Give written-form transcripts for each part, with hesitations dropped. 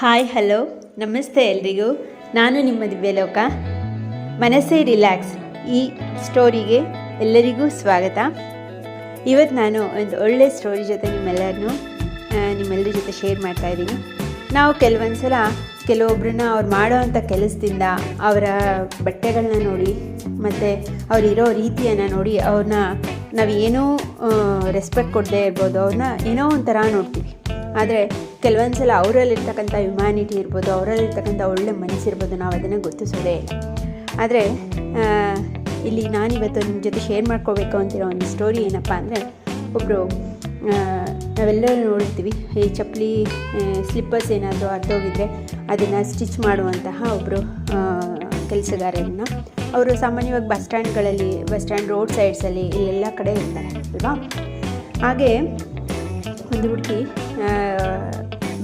Hi hello ನಮಸ್ತೆ ಎಲ್ರಿಗೂ. ನಾನು ನಿಮ್ಮ ದಿವ್ಯಲೋಕ. ಮನಸ್ಸೇ ರಿಲ್ಯಾಕ್ಸ್ ಈ ಸ್ಟೋರಿಗೆ ಎಲ್ಲರಿಗೂ ಸ್ವಾಗತ. ಇವತ್ತು ನಾನು ಒಂದು ಒಳ್ಳೆ ಸ್ಟೋರಿ ಜೊತೆ ನಿಮ್ಮೆಲ್ಲರ ಜೊತೆ ಶೇರ್ ಮಾಡ್ತಾ ಇದ್ದೀನಿ. ನಾವು ಕೆಲವೊಂದು ಸಲ ಕೆಲವೊಬ್ಬರನ್ನ ಅವ್ರು ಮಾಡೋವಂಥ ಕೆಲಸದಿಂದ, ಅವರ ಬಟ್ಟೆಗಳನ್ನ ನೋಡಿ ಮತ್ತು ಅವರಿರೋ ರೀತಿಯನ್ನು ನೋಡಿ ಅವ್ರನ್ನ ನಾವು ಏನೋ ರೆಸ್ಪೆಕ್ಟ್ ಕೊಡದೇ ಇರ್ಬೋದು, ಅವ್ರನ್ನ ಏನೋ ಒಂಥರ ನೋಡ್ತೀವಿ. ಆದರೆ ಕೆಲವೊಂದು ಸಲ ಅವರಲ್ಲಿರ್ತಕ್ಕಂಥ ಹ್ಯುಮ್ಯಾನಿಟಿ ಇರ್ಬೋದು, ಅವರಲ್ಲಿರ್ತಕ್ಕಂಥ ಒಳ್ಳೆ ಮನಸ್ಸಿರ್ಬೋದು, ನಾವು ಅದನ್ನು ಗುರುತಿಸೋದೇ ಇಲ್ಲ. ಆದರೆ ಇಲ್ಲಿ ನಾನಿವತ್ತು ನಿಮ್ಮ ಜೊತೆ ಶೇರ್ ಮಾಡ್ಕೋಬೇಕು ಅಂತಿರೋ ಒಂದು ಸ್ಟೋರಿ ಏನಪ್ಪ ಅಂದರೆ, ಒಬ್ಬರು ನಾವೆಲ್ಲರೂ ನೋಡ್ತೀವಿ, ಈ ಚಪ್ಪಲಿ ಸ್ಲಿಪ್ಪರ್ಸ್ ಏನಾದರೂ ಅರ್ಧೋಗಿದ್ರೆ ಅದನ್ನು ಸ್ಟಿಚ್ ಮಾಡುವಂತಹ ಒಬ್ಬರು ಕೆಲಸಗಾರರನ್ನ ಅವರು ಸಾಮಾನ್ಯವಾಗಿ ಬಸ್ ಸ್ಟ್ಯಾಂಡ್ ರೋಡ್ ಸೈಡ್ಸಲ್ಲಿ ಇಲ್ಲೆಲ್ಲ ಕಡೆ ಇರ್ತಾರೆ ಅಲ್ವಾ. ಹಾಗೆ ಒಂದು ಹುಡುಗಿ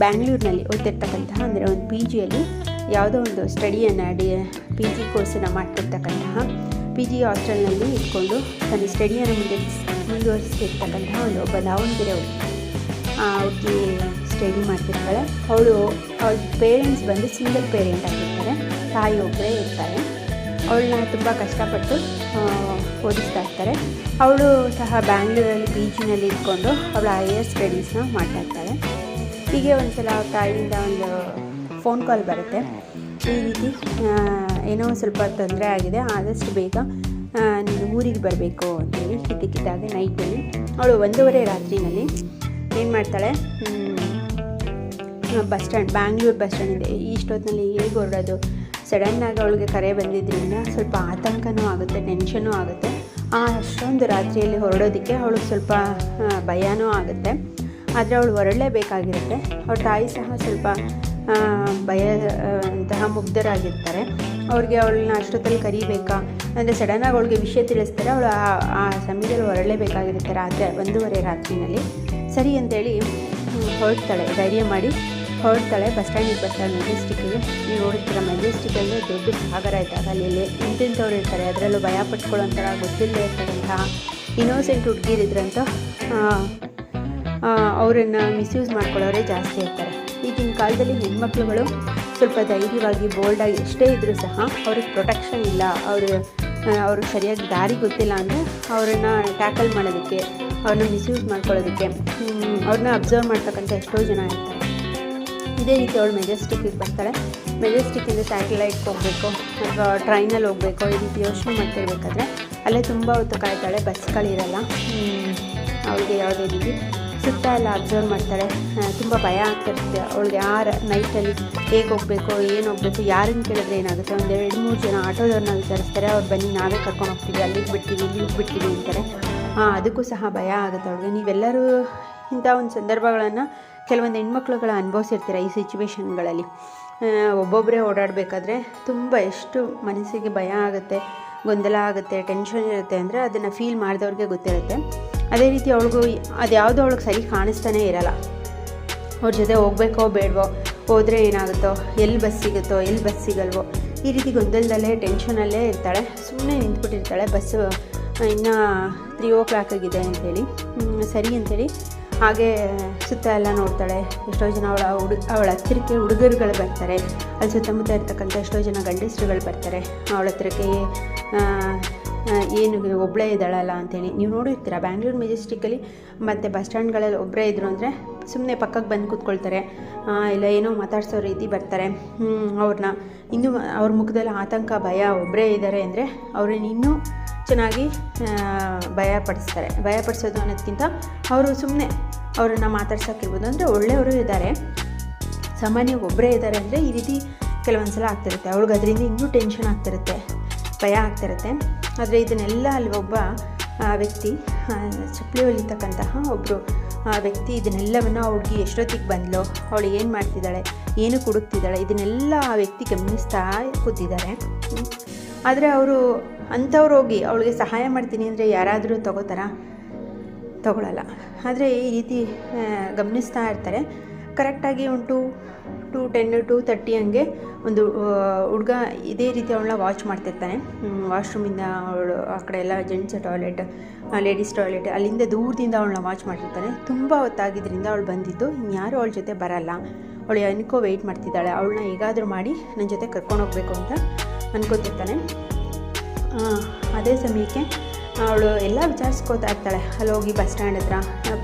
ಬ್ಯಾಂಗ್ಳೂರಿನಲ್ಲಿ ಓದ್ತಿರ್ತಕ್ಕಂತಹ, ಅಂದರೆ ಒಂದು ಪಿ ಜಿಯಲ್ಲಿ ಯಾವುದೋ ಒಂದು ಸ್ಟಡಿಯನ್ನು ಪಿ ಜಿ ಕೋರ್ಸನ್ನು ಮಾಡ್ತಿರ್ತಕ್ಕಂತಹ ಪಿ ಜಿ ಹಾಸ್ಟೆಲ್ನಲ್ಲಿ ಇಟ್ಕೊಂಡು ತನ್ನ ಸ್ಟಡಿಯನ್ನು ಮುಂದುವರಿಸ್ತಿರ್ತಕ್ಕಂತಹ ಒಬ್ಬ ದಾವಣಗೆರೆ ಹುಡುಗಿ ಸ್ಟಡಿ ಮಾಡ್ತಿರ್ತಾಳೆ. ಅವ್ರ ಪೇರೆಂಟ್ಸ್ ಬಂದು ಸಿಂಗಲ್ ಪೇರೆಂಟ್ ಆಗಿರ್ತಾರೆ, ತಾಯಿ ಒಬ್ಬರೇ ಇರ್ತಾರೆ. ಅವಳನ್ನ ತುಂಬ ಕಷ್ಟಪಟ್ಟು ಓದಿಸ್ತಾ ಇರ್ತಾರೆ. ಅವಳು ಸಹ ಬ್ಯಾಂಗ್ಳೂರಲ್ಲಿ ಪಿ ಜಿನಲ್ಲಿ ಇಟ್ಕೊಂಡು ಅವಳು ಹೈಯರ್ ಸ್ಟಡೀಸ್ನ ಮಾಡ್ತಾಯಿರ್ತಾಳೆ. ಹೀಗೆ ಒಂದು ಸಲ ತಾಯಿಯಿಂದ ಒಂದು ಫೋನ್ ಕಾಲ್ ಬರುತ್ತೆ, ಈ ರೀತಿ ಏನೋ ಸ್ವಲ್ಪ ತೊಂದರೆ ಆಗಿದೆ, ಆದಷ್ಟು ಬೇಗ ನೀನು ಊರಿಗೆ ಬರಬೇಕು ಅಂತೇಳಿ. ಕಿದ್ದಾಗೆ ನೈಟಲ್ಲಿ ಅವಳು 1:30 ರಾತ್ರಿನಲ್ಲಿ ಏನು ಮಾಡ್ತಾಳೆ, ಬ್ಯಾಂಗ್ಳೂರು ಬಸ್ ಸ್ಟ್ಯಾಂಡ್ ಇದೆ, ಇಷ್ಟೊತ್ತಿನಲ್ಲಿ ಹೇಗೆ ಹೊರಡೋದು. ಸಡನ್ನಾಗಿ ಅವಳಿಗೆ ಕರೆ ಬಂದಿದ್ದರಿಂದ ಸ್ವಲ್ಪ ಆತಂಕನೂ ಆಗುತ್ತೆ, ಟೆನ್ಷನ್ನೂ ಆಗುತ್ತೆ. ಅಷ್ಟೊಂದು ರಾತ್ರಿಯಲ್ಲಿ ಹೊರಡೋದಕ್ಕೆ ಅವಳಿಗೆ ಸ್ವಲ್ಪ ಭಯನೂ ಆಗುತ್ತೆ. ಆದರೆ ಅವಳು ಹೊರಡಲೇಬೇಕಾಗಿರುತ್ತೆ. ಅವ್ರ ತಾಯಿ ಸಹ ಸ್ವಲ್ಪ ಮುಗ್ಧರಾಗಿರ್ತಾರೆ. ಅವ್ರಿಗೆ ಅವಳನ್ನ ಅಷ್ಟೊತ್ತಲ್ಲಿ ಕರಿಬೇಕಾ ಅಂದರೆ ಸಡನ್ನಾಗಿ ಅವಳಿಗೆ ವಿಷಯ ತಿಳಿಸ್ತಾರೆ. ಅವಳು ಆ ಸಮಯದಲ್ಲಿ ಹೊರಡಲೇಬೇಕಾಗಿರುತ್ತೆ, ರಾತ್ರಿ 1:30 ರಾತ್ರಿನಲ್ಲಿ. ಸರಿ ಅಂತೇಳಿ ಹೊರಡ್ತಾಳೆ, ಧೈರ್ಯ ಮಾಡಿ ಹೊರಡ್ತಾಳೆ. ಬಸ್ ಸ್ಟ್ಯಾಂಡಿಗೆ ಬರ್ತಾಳೆ, ಮೆಜೆಸ್ಟಿಕ್ಕಿಗೆ. ನೀವು ನೋಡ್ತೀರ, ಮೆಜೆಸ್ಟಿಕ್ಕಲ್ಲಿ ದೊಡ್ಡ ಸಾಗರ ಇದ್ದಾಗ ಅಲ್ಲಿ ಇಂತಿಂಥವ್ರು ಇರ್ತಾರೆ. ಅದರಲ್ಲೂ ಭಯ ಪಟ್ಕೊಳ್ಳೋಂಥ ಗೊತ್ತಿಲ್ಲದೆ ಇರ್ತಕ್ಕಂತಹ ಇನ್ನೋಸೆಂಟ್ ಹುಡುಗಿರಿದ್ರಂತ ಅವರನ್ನು ಮಿಸ್ಯೂಸ್ ಮಾಡ್ಕೊಳ್ಳೋರೇ ಜಾಸ್ತಿ ಇರ್ತಾರೆ. ಈಗಿನ ಕಾಲದಲ್ಲಿ ಹೆಣ್ಮಕ್ಳುಗಳು ಸ್ವಲ್ಪ ಧೈರ್ಯವಾಗಿ ಬೋಲ್ಡಾಗಿ ಎಷ್ಟೇ ಇದ್ದರೂ ಸಹ ಅವ್ರಿಗೆ ಪ್ರೊಟೆಕ್ಷನ್ ಇಲ್ಲ, ಅವ್ರಿಗೆ ಸರಿಯಾಗಿ ದಾರಿ ಗೊತ್ತಿಲ್ಲ ಅಂದರೆ ಅವರನ್ನು ಟ್ಯಾಕಲ್ ಮಾಡೋದಕ್ಕೆ, ಅವ್ರನ್ನ ಮಿಸ್ಯೂಸ್ ಮಾಡ್ಕೊಳ್ಳೋದಕ್ಕೆ, ಅವ್ರನ್ನ ಅಬ್ಸರ್ವ್ ಮಾಡ್ತಕ್ಕಂಥ ಎಷ್ಟೋ ಜನ ಇರ್ತಾರೆ. ಇದೇ ರೀತಿ ಅವಳು ಮೆಜೆಸ್ಟಿಕ್ಕಿಗೆ ಬರ್ತಾಳೆ. ಮೆಜೆಸ್ಟಿಕ್ಕಿಂದ ಸ್ಯಾಟಲೈಟ್ಗೆ ಹೋಗಬೇಕು ಅಥವಾ ಟ್ರೈನಲ್ಲಿ ಹೋಗಬೇಕು, ಈ ರೀತಿ ಯೋಚನೆ ಮಾಡ್ತಿರ್ಬೇಕಾದ್ರೆ ಅಲ್ಲೇ ತುಂಬ ಹೊತ್ತು ಕಾಯ್ತಾಳೆ. ಬಸ್ಗಳಿರಲ್ಲ ಅವಳಿಗೆ ಯಾವುದೇ ರೀತಿ. ಸುತ್ತ ಎಲ್ಲ ಅಬ್ಸರ್ವ್ ಮಾಡ್ತಾಳೆ. ತುಂಬ ಭಯ ಆಗ್ತಿರುತ್ತೆ ಅವಳಿಗೆ. ನೈಟಲ್ಲಿ ಹೇಗೆ ಹೋಗಬೇಕು, ಏನು ಹೋಗಬೇಕು, ಯಾರನ್ನು ಕೇಳಿದ್ರೆ ಏನಾಗುತ್ತೆ. ಒಂದು 2-3 ಜನ ಆಟೋದವ್ರನ್ನ ವಿಚಾರಿಸ್ತಾರೆ. ಅವ್ರು ಬನ್ನಿ, ನಾವೇ ಕರ್ಕೊಂಡು ಹೋಗ್ತೀವಿ, ಅಲ್ಲಿಗೆ ಬಿಡ್ತೀವಿ, ಇಲ್ಲಿಗೆ ಬಿಡ್ತೀವಿ ಅಂತಾರೆ. ಅದಕ್ಕೂ ಸಹ ಭಯ ಆಗುತ್ತೆ ಅವಳಿಗೆ. ನೀವೆಲ್ಲರೂ ಇಂಥ ಒಂದು ಸಂದರ್ಭಗಳನ್ನು ಕೆಲವೊಂದು ಹೆಣ್ಮಕ್ಳುಗಳು ಅನುಭವಿಸಿರ್ತೀರ. ಈ ಸಿಚುವೇಶನ್ಗಳಲ್ಲಿ ಒಬ್ಬೊಬ್ಬರೇ ಓಡಾಡಬೇಕಾದ್ರೆ ತುಂಬ ಎಷ್ಟು ಮನಸ್ಸಿಗೆ ಭಯ ಆಗುತ್ತೆ, ಗೊಂದಲ ಆಗುತ್ತೆ, ಟೆನ್ಷನ್ ಇರುತ್ತೆ ಅಂದರೆ ಅದನ್ನು ಫೀಲ್ ಮಾಡಿದವ್ರಿಗೆ ಗೊತ್ತಿರುತ್ತೆ. ಅದೇ ರೀತಿ ಅವಳಿಗೂ ಅದ್ಯಾವುದೋ ಅವಳಿಗೆ ಸರಿ ಕಾಣಿಸ್ತಾನೇ ಇರಲ್ಲ. ಅವ್ರ ಜೊತೆ ಹೋಗಬೇಕೋ ಬೇಡವೋ, ಹೋದರೆ ಏನಾಗುತ್ತೋ, ಎಲ್ಲಿ ಬಸ್ ಸಿಗುತ್ತೋ, ಎಲ್ಲಿ ಬಸ್ ಸಿಗಲ್ವೋ, ಈ ರೀತಿ ಗೊಂದಲದಲ್ಲೇ ಟೆನ್ಷನಲ್ಲೇ ಇರ್ತಾಳೆ. ಸುಮ್ಮನೆ ನಿಂತ್ಬಿಟ್ಟಿರ್ತಾಳೆ. ಬಸ್ಸು ಇನ್ನೂ 3 ಆಗಿದೆ ಅಂಥೇಳಿ. ಸರಿ ಅಂಥೇಳಿ ಹಾಗೆ ಸುತ್ತ ಎಲ್ಲ ನೋಡ್ತಾಳೆ. ಎಷ್ಟೋ ಜನ ಅವಳ ಹತ್ತಿರಕ್ಕೆ ಹುಡುಗರುಗಳು ಬರ್ತಾರೆ. ಅಲ್ಲಿ ಸುತ್ತಮುತ್ತ ಇರ್ತಕ್ಕಂಥ ಎಷ್ಟೋ ಜನ ಗಂಡಸರುಗಳು ಬರ್ತಾರೆ ಅವಳ ಹತ್ರಕ್ಕೆ. ಏನು ಒಬ್ಬಳೇ ಇದ್ದಾಳಲ್ಲ ಅಂಥೇಳಿ. ನೀವು ನೋಡಿರ್ತೀರ ಬ್ಯಾಂಗ್ಳೂರು ಮೆಜೆಸ್ಟಿಕ್ಕಲ್ಲಿ ಮತ್ತು ಬಸ್ ಸ್ಟ್ಯಾಂಡ್ಗಳಲ್ಲಿ ಒಬ್ಬರೇ ಇದ್ದರು ಅಂದರೆ ಸುಮ್ಮನೆ ಪಕ್ಕಕ್ಕೆ ಬಂದು ಕೂತ್ಕೊಳ್ತಾರೆ, ಇಲ್ಲ ಏನೋ ಮಾತಾಡ್ಸೋ ರೀತಿ ಬರ್ತಾರೆ. ಅವ್ರನ್ನ ಇನ್ನೂ ಅವ್ರ ಮುಖದಲ್ಲಿ ಆತಂಕ, ಭಯ, ಒಬ್ಬರೇ ಇದ್ದಾರೆ ಅಂದರೆ ಅವ್ರನ್ನ ಇನ್ನೂ ಚೆನ್ನಾಗಿ ಭಯಪಡಿಸೋದು ಅನ್ನೋದಕ್ಕಿಂತ ಅವರು ಸುಮ್ಮನೆ ಅವರನ್ನು ಮಾತಾಡ್ಸೋಕ್ಕಿರ್ಬೋದು. ಅಂದರೆ ಒಳ್ಳೆಯವರು ಇದ್ದಾರೆ, ಸಾಮಾನ್ಯವಾಗಿ ಒಬ್ಬರೇ ಇದ್ದಾರೆ ಅಂದರೆ ಈ ರೀತಿ ಕೆಲವೊಂದು ಸಲ ಆಗ್ತಿರುತ್ತೆ. ಅವ್ಳಿಗೆ ಅದರಿಂದ ಇನ್ನೂ ಟೆನ್ಷನ್ ಆಗ್ತಿರುತ್ತೆ, ಭಯ ಆಗ್ತಿರುತ್ತೆ. ಆದರೆ ಇದನ್ನೆಲ್ಲ ಅಲ್ಲಿ ಒಬ್ಬ ವ್ಯಕ್ತಿ, ಚಪ್ಪಲಿ ಹೊಲಿತಕ್ಕಂತಹ ಒಬ್ಬರು ವ್ಯಕ್ತಿ, ಇದನ್ನೆಲ್ಲವನ್ನು ಹುಡುಗಿ ಎಷ್ಟೊತ್ತಿಗೆ ಬಂದಲೋ, ಅವಳು ಏನು ಮಾಡ್ತಿದ್ದಾಳೆ, ಏನು ಹುಡುಕ್ತಿದ್ದಾಳೆ, ಇದನ್ನೆಲ್ಲ ಆ ವ್ಯಕ್ತಿ ಗಮನಿಸ್ತಾ ಕೂತಿದ್ದಾರೆ. ಆದರೆ ಅವರು ಅಂಥವ್ರು ಹೋಗಿ ಅವಳಿಗೆ ಸಹಾಯ ಮಾಡ್ತೀನಿ ಅಂದರೆ ಯಾರಾದರೂ ತಗೊಳ್ಳಲ್ಲ. ಆದರೆ ಈ ರೀತಿ ಗಮನಿಸ್ತಾ ಇರ್ತಾರೆ. ಕರೆಕ್ಟಾಗಿ ಒಂದು 2:10, 2:30 ಹಂಗೆ ಒಂದು ಹುಡುಗ ಇದೇ ರೀತಿ ಅವಳನ್ನ ವಾಚ್ ಮಾಡ್ತಿರ್ತಾನೆ. ವಾಶ್ರೂಮಿಂದ ಅವಳು ಆ ಕಡೆ ಎಲ್ಲ ಜೆಂಟ್ಸ್ ಟಾಯ್ಲೆಟ್, ಲೇಡೀಸ್ ಟಾಯ್ಲೆಟ್, ಅಲ್ಲಿಂದ ದೂರದಿಂದ ಅವಳನ್ನ ವಾಚ್ ಮಾಡ್ತಿರ್ತಾನೆ. ತುಂಬ ಹೊತ್ತಾಗಿದ್ದರಿಂದ ಅವಳು ಬಂದಿದ್ದು, ಇನ್ಯಾರೂ ಅವಳ ಜೊತೆ ಬರಲ್ಲ. ಅವಳು ಏನಕ್ಕೋ ವೆಯ್ಟ್ ಮಾಡ್ತಿದ್ದಾಳೆ. ಅವಳನ್ನ ಹೇಗಾದರೂ ಮಾಡಿ ನನ್ನ ಜೊತೆ ಕರ್ಕೊಂಡು ಹೋಗಬೇಕು ಅಂತ ಅನ್ಕೋತಿರ್ತಾನೆ. ಅದೇ ಸಮಯಕ್ಕೆ ಅವಳು ಎಲ್ಲ ವಿಚಾರಿಸ್ಕೋತಾ ಇರ್ತಾಳೆ. ಅಲ್ಲಿ ಹೋಗಿ ಬಸ್ ಸ್ಟ್ಯಾಂಡ್ ಹತ್ರ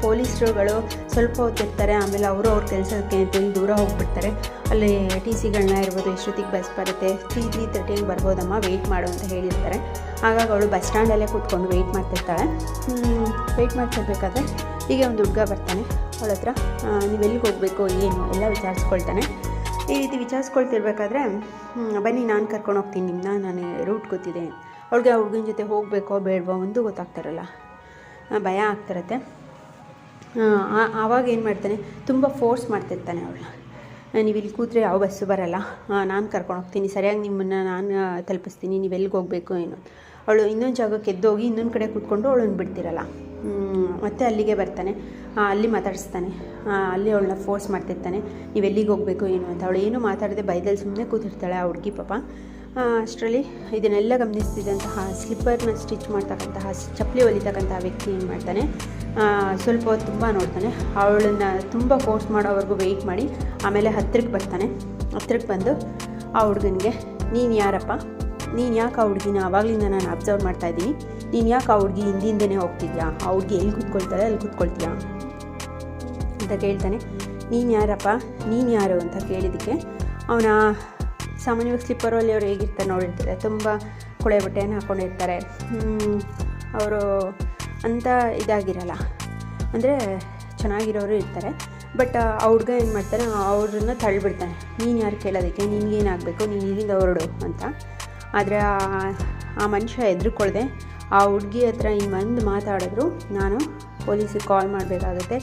ಪೊಲೀಸರುಗಳು ಸ್ವಲ್ಪ ಹೊತ್ತಿರ್ತಾರೆ, ಆಮೇಲೆ ಅವರು ಅವ್ರ ಕೆಲಸಕ್ಕೆ ಅಂತೇಳಿ ದೂರ ಹೋಗ್ಬಿಡ್ತಾರೆ. ಅಲ್ಲಿ ಟಿ ಸಿಗಳನ್ನ ಇರ್ಬೋದು, ಎಷ್ಟೊತ್ತಿಗೆ ಬಸ್ ಬರುತ್ತೆ, 3:30 ಬರ್ಬೋದಮ್ಮ, ವೆಯ್ಟ್ ಮಾಡು ಅಂತ ಹೇಳಿರ್ತಾರೆ. ಹಾಗಾಗಿ ಅವಳು ಬಸ್ ಸ್ಟ್ಯಾಂಡಲ್ಲೇ ಕೂತ್ಕೊಂಡು ವೆಯ್ಟ್ ಮಾಡ್ತಿರ್ತಾಳೆ. ವೆಯ್ಟ್ ಮಾಡ್ತಿರ್ಬೇಕಾದ್ರೆ ಹೀಗೆ ಒಂದು ಹುಡುಗ ಬರ್ತಾನೆ ಅವಳ ಹತ್ರ. ನೀವು ಎಲ್ಲಿಗೆ ಹೋಗಬೇಕು ಏನು ಎಲ್ಲ ವಿಚಾರಿಸ್ಕೊಳ್ತಾನೆ. ಈ ರೀತಿ ವಿಚಾರಿಸ್ಕೊಳ್ತಿರ್ಬೇಕಾದ್ರೆ ಬನ್ನಿ ನಾನು ಕರ್ಕೊಂಡು ಹೋಗ್ತೀನಿ ನಿಮ್ಮನ್ನ, ನಾನು ರೂಟ್ ಗೊತ್ತಿದೆ. ಅವಳಿಗೆ ಆ ಹುಡುಗನ ಜೊತೆ ಹೋಗಬೇಕೋ ಬೇಡವೋ ಒಂದು ಗೊತ್ತಾಗ್ತಾರಲ್ಲ, ಭಯ ಆಗ್ತಿರತ್ತೆ. ಆವಾಗ ಏನು ಮಾಡ್ತಾನೆ, ತುಂಬ ಫೋರ್ಸ್ ಮಾಡ್ತಿರ್ತಾನೆ ಅವಳನ್ನ. ನೀವು ಇಲ್ಲಿ ಕೂತ್ರೆ ಯಾವ ಬಸ್ಸು ಬರೋಲ್ಲ, ನಾನು ಕರ್ಕೊಂಡು ಹೋಗ್ತೀನಿ, ಸರಿಯಾಗಿ ನಿಮ್ಮನ್ನು ನಾನು ತಲುಪಿಸ್ತೀನಿ, ನೀವು ಎಲ್ಲಿಗೆ ಹೋಗಬೇಕು ಏನು. ಅವಳು ಇನ್ನೊಂದು ಜಾಗಕ್ಕೆ ಎದ್ದೋಗಿ ಇನ್ನೊಂದು ಕಡೆ ಕೂತ್ಕೊಂಡು ಅವಳನ್ನು ಬಿಡ್ತಿರಲ್ಲ. ಮತ್ತೆ ಅಲ್ಲಿಗೆ ಬರ್ತಾನೆ, ಅಲ್ಲಿ ಮಾತಾಡಿಸ್ತಾನೆ. ಅಲ್ಲಿ ಅವಳನ್ನ ಫೋರ್ಸ್ ಮಾಡ್ತಿರ್ತಾನೆ, ನೀವು ಎಲ್ಲಿಗೆ ಹೋಗಬೇಕು ಏನು ಅಂತ. ಅವಳು ಏನು ಮಾತಾಡದೆ ಬೈದಲ್ಲಿ ಸುಮ್ಮನೆ ಕೂತಿರ್ತಾಳೆ ಆ ಹುಡುಗಿ ಪಾಪ. ಅಷ್ಟರಲ್ಲಿ ಇದನ್ನೆಲ್ಲ ಗಮನಿಸ್ತಿದ್ದಂತಹ ಸ್ಲಿಪ್ಪರ್ನ ಸ್ಟಿಚ್ ಮಾಡ್ತಕ್ಕಂತಹ ಚಪ್ಪಲಿ ಹೊಲಿತಕ್ಕಂತಹ ವ್ಯಕ್ತಿ ಏನು ಮಾಡ್ತಾನೆ, ಸ್ವಲ್ಪ ಹೊತ್ತು ತುಂಬ ನೋಡ್ತಾನೆ. ಅವಳನ್ನು ತುಂಬ ಫೋರ್ಸ್ ಮಾಡೋವರೆಗೂ ವೆಯ್ಟ್ ಮಾಡಿ ಆಮೇಲೆ ಹತ್ತಿರಕ್ಕೆ ಬರ್ತಾನೆ. ಹತ್ತಿರಕ್ಕೆ ಬಂದು ಆ ಹುಡುಗನಿಗೆ, ನೀನು ಯಾರಪ್ಪ, ನೀನು ಯಾಕೆ ಆ ಹುಡುಗಿನ ಆವಾಗಲಿಂದ ನಾನು ಅಬ್ಸರ್ವ್ ಮಾಡ್ತಾಯಿದ್ದೀನಿ, ನೀನು ಯಾಕೆ ಆ ಹುಡುಗಿ ಹಿಂದಿಂದನೇ ಹೋಗ್ತಿದ್ಯಾ, ಆ ಹುಡುಗಿ ಎಲ್ಲಿ ಕೂತ್ಕೊಳ್ತಾಳೆ ಅಲ್ಲಿ ಕೂತ್ಕೊಳ್ತೀಯಾ ಅಂತ ಕೇಳ್ತಾನೆ. ನೀನು ಯಾರಪ್ಪ, ನೀನು ಯಾರು ಅಂತ ಕೇಳಿದ್ದಕ್ಕೆ ಅವನ ಸಾಮಾನ್ಯವಾಗಿ ಸ್ಲಿಪ್ಪರಲ್ಲಿ ಅವ್ರು ಹೇಗಿರ್ತಾರೆ ನೋಡಿರ್ತಾರೆ, ತುಂಬ ಕೊಳೆ ಬಟ್ಟೆಯನ್ನು ಹಾಕ್ಕೊಂಡಿರ್ತಾರೆ. ಅವರು ಅಂಥ ಇದಾಗಿರಲ್ಲ, ಅಂದರೆ ಚೆನ್ನಾಗಿರೋರು ಇರ್ತಾರೆ. ಬಟ್ ಆ ಹುಡುಗ ಏನು ಮಾಡ್ತಾನೆ, ಅವ್ರನ್ನ ತಳ್ಳಿಬಿಡ್ತಾನೆ. ನೀನು ಯಾರು ಕೇಳೋದಕ್ಕೆ, ನಿನಗೇನಾಗಬೇಕು, ನೀನು ಇಲ್ಲಿಂದ ಹೊರಡು ಅಂತ. ಆದರೆ ಆ ಮನುಷ್ಯ ಹೆದರ್ಕೊಳ್ದೆ ಆ ಹುಡುಗಿ ಹತ್ರ ಇನ್ನೊಂದು ಮಾತಾಡಿದ್ರು, ನಾನು ಪೊಲೀಸಿಗೆ ಕಾಲ್ ಮಾಡಬೇಕಾಗತ್ತೆ,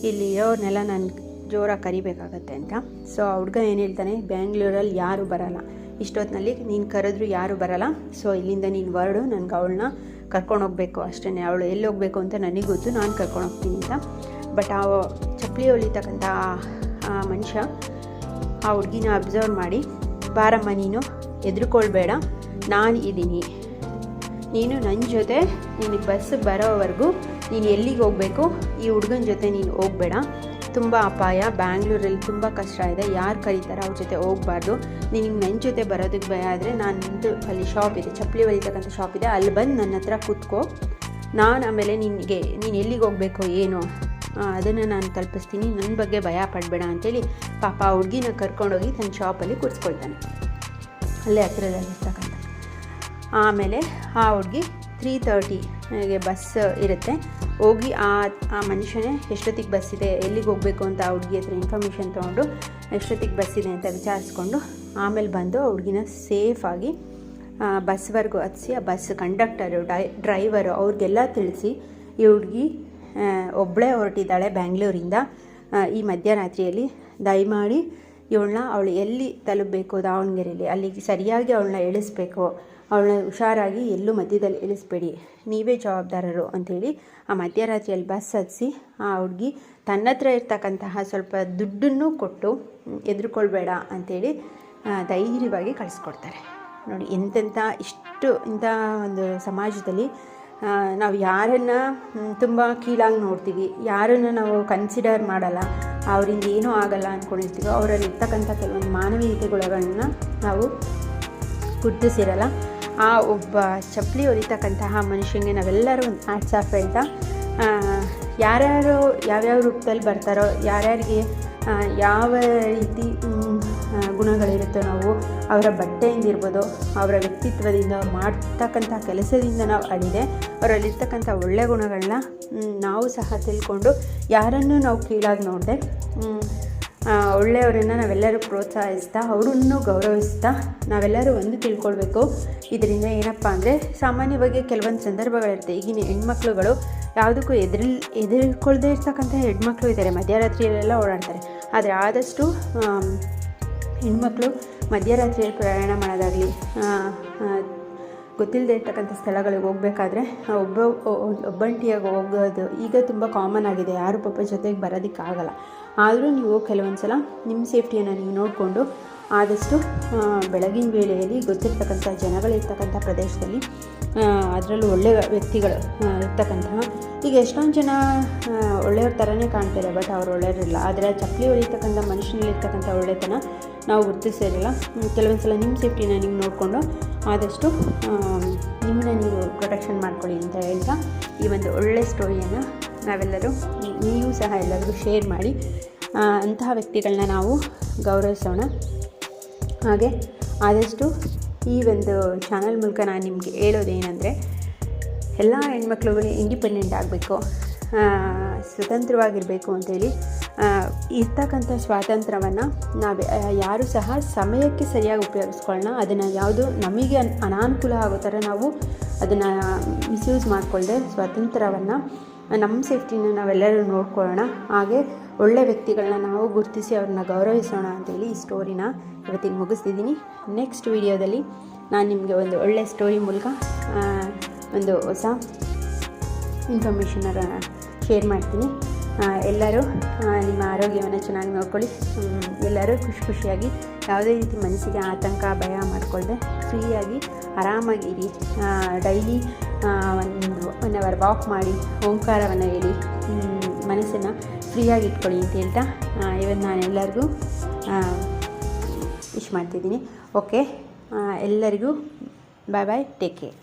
ಇಲ್ಲಿ ಇರೋರ್ನೆಲ್ಲ ನಾನು ಜೋರಾಗಿ ಕರಿಬೇಕಾಗತ್ತೆ ಅಂತ. ಸೊ ಆ ಹುಡುಗ ಏನು ಹೇಳ್ತಾನೆ, ಬ್ಯಾಂಗ್ಳೂರಲ್ಲಿ ಯಾರೂ ಬರೋಲ್ಲ, ಇಷ್ಟೊತ್ತಿನಲ್ಲಿ ನೀನು ಕರೆದ್ರು ಯಾರೂ ಬರೋಲ್ಲ, ಸೊ ಇಲ್ಲಿಂದ ನೀನು ಹೊರಡು, ನನಗೆ ಅವಳನ್ನ ಕರ್ಕೊಂಡು ಹೋಗಬೇಕು ಅಷ್ಟೇ, ಅವಳು ಎಲ್ಲಿ ಹೋಗಬೇಕು ಅಂತ ನನಗೆ ಗೊತ್ತು, ನಾನು ಕರ್ಕೊಂಡು ಹೋಗ್ತೀನಿ ಅಂತ. ಬಟ್ ಆ ಚಪ್ಪಲಿ ಹೊಲಿತಕ್ಕಂಥ ಆ ಮನುಷ್ಯ ಆ ಹುಡುಗಿನ ಅಬ್ಸರ್ವ್ ಮಾಡಿ, ಬಾರಮ್ಮ ನೀನು ಹೆದರ್ಕೊಳ್ಬೇಡ, ನಾನು ಇದ್ದೀನಿ, ನೀನು ನನ್ನ ಜೊತೆ ನಿನಗೆ ಬಸ್ ಬರೋವರೆಗೂ ನೀನು ಎಲ್ಲಿಗೆ ಹೋಗಬೇಕು, ಈ ಹುಡುಗನ ಜೊತೆ ನೀನು ಹೋಗಬೇಡ, ತುಂಬ ಅಪಾಯ, ಬ್ಯಾಂಗ್ಳೂರಲ್ಲಿ ತುಂಬ ಕಷ್ಟ ಇದೆ, ಯಾರು ಕರೀತಾರೆ ಅವ್ರ ಜೊತೆ ಹೋಗಬಾರ್ದು, ನಿನಗೆ ನನ್ನ ಜೊತೆ ಬರೋದಕ್ಕೆ ಭಯ ಆದರೆ ನಂದು ಅಲ್ಲಿ ಶಾಪ್ ಇದೆ, ಚಪ್ಪಲಿ ಹೊಲಿತಕ್ಕಂಥ ಶಾಪ್ ಇದೆ, ಅಲ್ಲಿ ಬಂದು ನನ್ನ ಹತ್ರ ಕೂತ್ಕೋ, ನಾನು ಆಮೇಲೆ ನೀನು ಎಲ್ಲಿಗೆ ಹೋಗಬೇಕು ಏನು ಅದನ್ನು ನಾನು ತಲುಪಿಸ್ತೀನಿ, ನನ್ನ ಬಗ್ಗೆ ಭಯ ಪಡಬೇಡ ಅಂತೇಳಿ ಪಾಪ ಆ ಹುಡುಗಿನ ಕರ್ಕೊಂಡೋಗಿ ತನ್ನ ಶಾಪಲ್ಲಿ ಕೂರಿಸ್ಕೊಳ್ತಾನೆ, ಅಲ್ಲೇ ಹತ್ತಿರದಲ್ಲಿರ್ತಕ್ಕಂಥ. ಆಮೇಲೆ ಆ ಹುಡುಗಿ 3:30ಗೆ ಬಸ್ ಇರುತ್ತೆ, ಹೋಗಿ ಆ ಮನುಷ್ಯನೇ ಎಷ್ಟೊತ್ತಿಗೆ ಬಸ್ ಇದೆ, ಎಲ್ಲಿಗೆ ಹೋಗಬೇಕು ಅಂತ ಆ ಹುಡುಗಿ ಹತ್ರ ಇನ್ಫಾರ್ಮೇಷನ್ ತೊಗೊಂಡು ಎಷ್ಟೊತ್ತಿಗೆ ಬಸ್ ಇದೆ ಅಂತ ವಿಚಾರಿಸ್ಕೊಂಡು ಆಮೇಲೆ ಬಂದು ಆ ಹುಡುಗಿನ ಸೇಫಾಗಿ ಬಸ್ವರೆಗೂ ಹತ್ತಿಸಿ ಆ ಬಸ್ ಕಂಡಕ್ಟರು ಡ್ರೈವರು ಅವ್ರಿಗೆಲ್ಲ ತಿಳಿಸಿ ಈ ಹುಡುಗಿ ಒಬ್ಬಳೇ ಹೊರಟಿದ್ದಾಳೆ ಬ್ಯಾಂಗ್ಳೂರಿಂದ ಈ ಮಧ್ಯರಾತ್ರಿಯಲ್ಲಿ, ದಯಮಾಡಿ ಇವಳನ್ನ ಅವಳು ಎಲ್ಲಿ ತಲುಪಬೇಕು ದಾವಣಗೆರೆಯಲ್ಲಿ ಅಲ್ಲಿಗೆ ಸರಿಯಾಗಿ ಅವಳನ್ನ ಇಳಿಸ್ಬೇಕು, ಅವಳನ್ನ ಹುಷಾರಾಗಿ ಎಲ್ಲೂ ಮಧ್ಯದಲ್ಲಿ ಇಳಿಸ್ಬೇಡಿ, ನೀವೇ ಜವಾಬ್ದಾರರು ಅಂಥೇಳಿ ಆ ಮಧ್ಯರಾತ್ರಿಯಲ್ಲಿ ಬಸ್ ಹತ್ತಿಸಿ ಆ ಹುಡುಗಿ ತನ್ನ ಹತ್ರ ಇರ್ತಕ್ಕಂತಹ ಸ್ವಲ್ಪ ದುಡ್ಡನ್ನು ಕೊಟ್ಟು ಹೆದರ್ಕೊಳ್ಬೇಡ ಅಂಥೇಳಿ ಧೈರ್ಯವಾಗಿ ಕಳಿಸ್ಕೊಡ್ತಾರೆ. ನೋಡಿ ಎಂತೆಂಥ ಇಂಥ ಒಂದು ಸಮಾಜದಲ್ಲಿ ನಾವು ಯಾರನ್ನು ತುಂಬ ಕೀಳಾಗಿ ನೋಡ್ತೀವಿ, ಯಾರನ್ನು ನಾವು ಕನ್ಸಿಡರ್ ಮಾಡಲ್ಲ, ಅವರಿಂದ ಏನೂ ಆಗಲ್ಲ ಅಂದ್ಕೊಂಡಿರ್ತೀವೋ ಅವರಲ್ಲಿ ಇರ್ತಕ್ಕಂಥ ಕೆಲವೊಂದು ಮಾನವೀಯತೆ ಗುಣಗಳನ್ನ ನಾವು ಗುರುತಿಸಿರಲ್ಲ. ಆ ಒಬ್ಬ ಚಪ್ಪಲಿ ಹೊಲಿತಕ್ಕಂತಹ ಮನುಷ್ಯನಿಗೆ ನಾವೆಲ್ಲರೂ ಒಂದು ಹ್ಯಾಟ್ಸ್ ಆಫ್ ಹೇಳ್ತಾ, ಯಾರ್ಯಾರು ಯಾವ್ಯಾವ ರೂಪದಲ್ಲಿ ಬರ್ತಾರೋ, ಯಾರ್ಯಾರಿಗೆ ಯಾವ ರೀತಿ ಗುಣಗಳಿರುತ್ತೋ ನಾವು ಅವರ ಬಟ್ಟೆಯಿಂದ ಇರ್ಬೋದು, ಅವರ ವ್ಯಕ್ತಿತ್ವದಿಂದ ಮಾಡ್ತಕ್ಕಂಥ ಕೆಲಸದಿಂದ ನಾವು ಅಳಿದೆ ಅವರಲ್ಲಿರ್ತಕ್ಕಂಥ ಒಳ್ಳೆಯ ಗುಣಗಳನ್ನ ನಾವು ಸಹ ತಿಳ್ಕೊಂಡು ಯಾರನ್ನು ನಾವು ಕೀಳಾಗಿ ನೋಡದೆ ಒಳ್ಳೆಯವರನ್ನು ನಾವೆಲ್ಲರೂ ಪ್ರೋತ್ಸಾಹಿಸ್ತಾ ಅವರನ್ನು ಗೌರವಿಸ್ತಾ ನಾವೆಲ್ಲರೂ ಒಂದು ತಿಳ್ಕೊಳ್ಬೇಕು. ಇದರಿಂದ ಏನಪ್ಪ ಅಂದರೆ ಸಾಮಾನ್ಯವಾಗಿ ಕೆಲವೊಂದು ಸಂದರ್ಭಗಳಿರುತ್ತೆ, ಈಗಿನ ಹೆಣ್ಮಕ್ಳುಗಳು ಯಾವುದಕ್ಕೂ ಎದುರ್ಕೊಳ್ದೇ ಇರ್ತಕ್ಕಂಥ ಹೆಣ್ಮಕ್ಳು ಇದ್ದಾರೆ, ಮಧ್ಯರಾತ್ರಿಯಲ್ಲೆಲ್ಲ ಓಡಾಡ್ತಾರೆ. ಆದರೆ ಆದಷ್ಟು ಹೆಣ್ಮಕ್ಳು ಮಧ್ಯರಾತ್ರಿಯಲ್ಲಿ ಪ್ರಯಾಣ ಮಾಡೋದಾಗಲಿ, ಗೊತ್ತಿಲ್ಲದೆ ಇರ್ತಕ್ಕಂಥ ಸ್ಥಳಗಳಿಗೆ ಹೋಗಬೇಕಾದ್ರೆ ಒಬ್ಬಂಟಿಯಾಗಿ ಹೋಗೋದು ಈಗ ತುಂಬ ಕಾಮನ್ ಆಗಿದೆ, ಯಾರು ಪಾಪ ಜೊತೆಗೆ ಬರೋದಕ್ಕಾಗಲ್ಲ. ಆದರೂ ನೀವು ಕೆಲವೊಂದು ಸಲ ನಿಮ್ಮ ಸೇಫ್ಟಿಯನ್ನು ನೀವು ನೋಡಿಕೊಂಡು ಆದಷ್ಟು ಬೆಳಗಿನ ವೇಳೆಯಲ್ಲಿ ಗೊತ್ತಿರ್ತಕ್ಕಂಥ ಜನಗಳಿರ್ತಕ್ಕಂಥ ಪ್ರದೇಶದಲ್ಲಿ, ಅದರಲ್ಲೂ ಒಳ್ಳೆಯ ವ್ಯಕ್ತಿಗಳು ಇರ್ತಕ್ಕಂತಹ ಈಗ ಎಷ್ಟೊಂದು ಜನ ಒಳ್ಳೆಯವ್ರ ಥರನೇ ಕಾಣ್ತಾರೆ, ಬಟ್ ಅವ್ರು ಒಳ್ಳೆಯವರಿಲ್ಲ. ಆದರೆ ಚಪ್ಪಲಿ ಹೊಡಿತಕ್ಕಂಥ ಮನುಷ್ಯನಲ್ಲಿರ್ತಕ್ಕಂಥ ಒಳ್ಳೆತನ ನಾವು ಗುರ್ತಿಸಿರಲ್ಲ. ಕೆಲವೊಂದು ಸಲ ನಿಮ್ಮ ಸೇಫ್ಟಿನ ನೀವು ನೋಡಿಕೊಂಡು ಆದಷ್ಟು ನಿಮ್ಮನ್ನ ನೀವು ಪ್ರೊಟೆಕ್ಷನ್ ಮಾಡ್ಕೊಳ್ಳಿ ಅಂತ ಹೇಳ್ತಾ ಈ ಒಂದು ಒಳ್ಳೆಯ ಸ್ಟೋರಿಯನ್ನು ನಾವೆಲ್ಲರೂ ನೀವು ಸಹ ಎಲ್ಲರಿಗೂ ಶೇರ್ ಮಾಡಿ ಅಂತಹ ವ್ಯಕ್ತಿಗಳನ್ನ ನಾವು ಗೌರವಿಸೋಣ. ಹಾಗೆ ಆದಷ್ಟು ಈ ಒಂದು ಚಾನಲ್ ಮೂಲಕ ನಾನು ನಿಮಗೆ ಹೇಳೋದೇನೆಂದರೆ, ಎಲ್ಲ ಹೆಣ್ಮಕ್ಳುಗಳು ಇಂಡಿಪೆಂಡೆಂಟ್ ಆಗಬೇಕು, ಸ್ವತಂತ್ರವಾಗಿರಬೇಕು ಅಂತೇಳಿ ಇರ್ತಕ್ಕಂಥ ಸ್ವಾತಂತ್ರ್ಯವನ್ನು ನಾವು ಯಾರೂ ಸಹ ಸಮಯಕ್ಕೆ ಸರಿಯಾಗಿ ಉಪಯೋಗಿಸ್ಕೊಳ್ಳೋಣ. ಅದನ್ನು ಯಾವುದು ನಮಗೆ ಅನಾನುಕೂಲ ಆಗೋ ಥರ ನಾವು ಅದನ್ನು ಮಿಸ್ಯೂಸ್ ಮಾಡಿಕೊಳ್ಳದೆ ಸ್ವಾತಂತ್ರ್ಯವನ್ನು ನಮ್ಮ ಸೇಫ್ಟಿನ ನಾವೆಲ್ಲರೂ ನೋಡ್ಕೊಳ್ಳೋಣ. ಹಾಗೆ ಒಳ್ಳೆಯ ವ್ಯಕ್ತಿಗಳನ್ನ ನಾವು ಗುರುತಿಸಿ ಅವ್ರನ್ನ ಗೌರವಿಸೋಣ ಅಂತೇಳಿ ಈ ಸ್ಟೋರಿನ ಇವತ್ತಿಗೆ ಮುಗಿಸ್ತಿದ್ದೀನಿ. ನೆಕ್ಸ್ಟ್ ವಿಡಿಯೋದಲ್ಲಿ ನಾನು ನಿಮಗೆ ಒಂದು ಒಳ್ಳೆಯ ಸ್ಟೋರಿ ಮೂಲಕ ಒಂದು ಹೊಸ ಇನ್ಫಾರ್ಮೇಷನರ ಶೇರ್ ಮಾಡ್ತೀನಿ. ಎಲ್ಲರೂ ನಿಮ್ಮ ಆರೋಗ್ಯವನ್ನು ಚೆನ್ನಾಗಿ ನೋಡ್ಕೊಳ್ಳಿ. ಎಲ್ಲರೂ ಖುಷಿಯಾಗಿ ಯಾವುದೇ ರೀತಿ ಮನಸ್ಸಿಗೆ ಆತಂಕ ಭಯ ಮಾಡಿಕೊಳ್ಳದೆ ಫ್ರೀಯಾಗಿ ಆರಾಮಾಗಿರಿ. ಡೈಲಿ ಒಂದು 1 ಅವರ್ ವಾಕ್ ಮಾಡಿ ಓಂಕಾರವನ್ನು ಹೇಳಿ ಮನಸ್ಸನ್ನು ಫ್ರೀಯಾಗಿ ಇಟ್ಕೊಳ್ಳಿ ಅಂತ ಹೇಳ್ತಾ ಇವತ್ತು ನಾನು ಎಲ್ಲರಿಗೂ ವಿಶ್ ಮಾಡ್ತಿದ್ದೀನಿ. ಓಕೆ, ಎಲ್ಲರಿಗೂ ಬಾಯ್, ಟೇಕ್ ಕೇರ್.